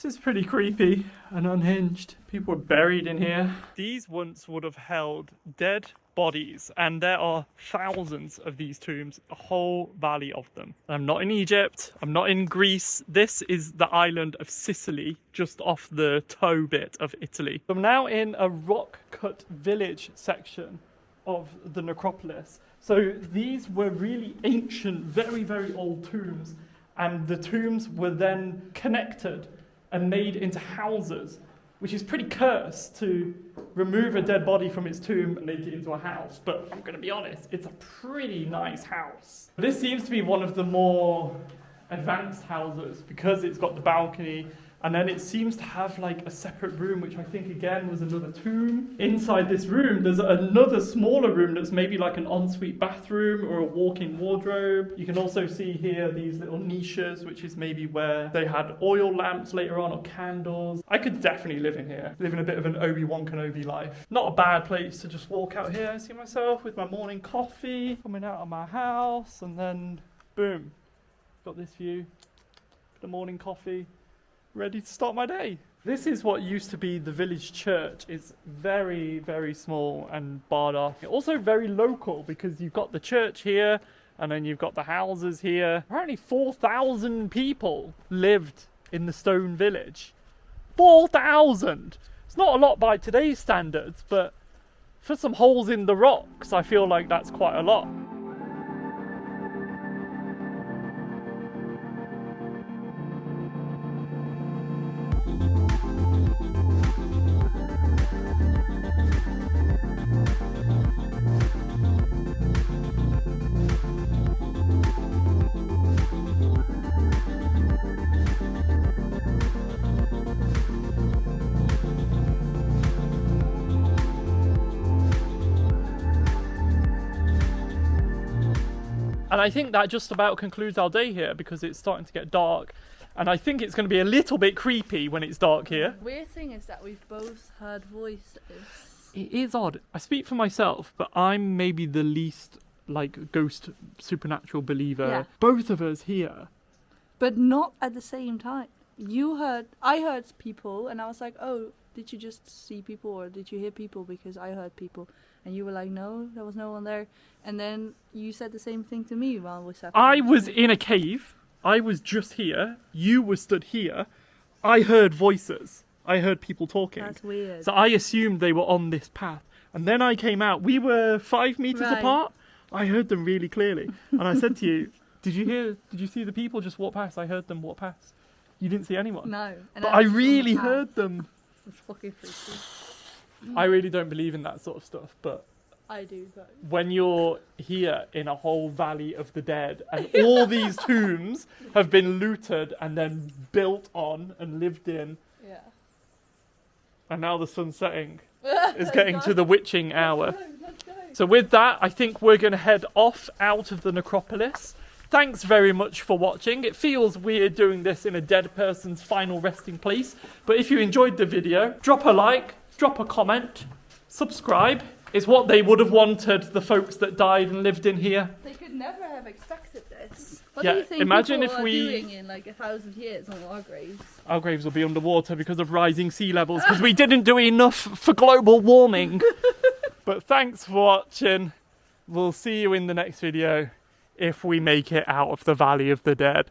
This is pretty creepy and unhinged. People were buried in here. These once would have held dead bodies, and there are thousands of these tombs, a whole valley of them. I'm not in Egypt, I'm not in Greece. This is the island of Sicily, just off the toe bit of Italy. I'm now in a rock-cut village section of the necropolis. So these were really ancient, very, very old tombs, and the tombs were then connected and made into houses, which is pretty cursed to remove a dead body from its tomb and make it into a house. But I'm going to be honest, it's a pretty nice house. This seems to be one of the more advanced houses because it's got the balcony, and then it seems to have like a separate room, which I think again was another tomb. Inside this room, there's another smaller room that's maybe like an ensuite bathroom or a walk-in wardrobe. You can also see here these little niches, which is maybe where they had oil lamps later on or candles. I could definitely live in here, living a bit of an Obi-Wan Kenobi life. Not a bad place to just walk out here and see myself with my morning coffee, coming out of my house, and then boom, got this view, the morning coffee, ready to start my day. This is what used to be the village church. It's very, very small and barred off. Also very local because you've got the church here and then you've got the houses here. Apparently 4,000 people lived in the stone village. 4,000! It's not a lot by today's standards, but for some holes in the rocks, I feel like that's quite a lot. And I think that just about concludes our day here because it's starting to get dark. And I think it's going to be a little bit creepy when it's dark here. The weird thing is that we've both heard voices. It is odd. I speak for myself, but I'm maybe the least like ghost supernatural believer. Yeah. Both of us here. But not at the same time. I heard people and I was like, oh, did you just see people or did you hear people? Because I heard people. And you were like, no, there was no one there. And then you said the same thing to me while we sat. I was in a cave. I was just here. You were stood here. I heard voices. I heard people talking. That's weird. So I assumed they were on this path. And then I came out. We were 5 meters apart. I heard them really clearly. And I said to you, did you see the people just walk past? I heard them walk past. You didn't see anyone? No. But I really heard them. It's fucking freaky. I really don't believe in that sort of stuff, but I do though. When you're here in a whole valley of the dead and all these tombs have been looted and then built on and lived in, Yeah. and now the sun's setting, is getting to the witching hour. Let's go. So with that, I think we're going to head off out of the necropolis. Thanks very much for watching. It feels weird doing this in a dead person's final resting place, but if you enjoyed the video, drop a like, drop a comment, subscribe. It's what they would have wanted, the folks that died and lived in here. They could never have expected this. What Yeah, do you think imagine people if are we- doing in like 1,000 years on our graves? Our graves will be underwater because of rising sea levels, because we didn't do enough for global warming. But thanks for watching. We'll see you in the next video if we make it out of the Valley of the Dead.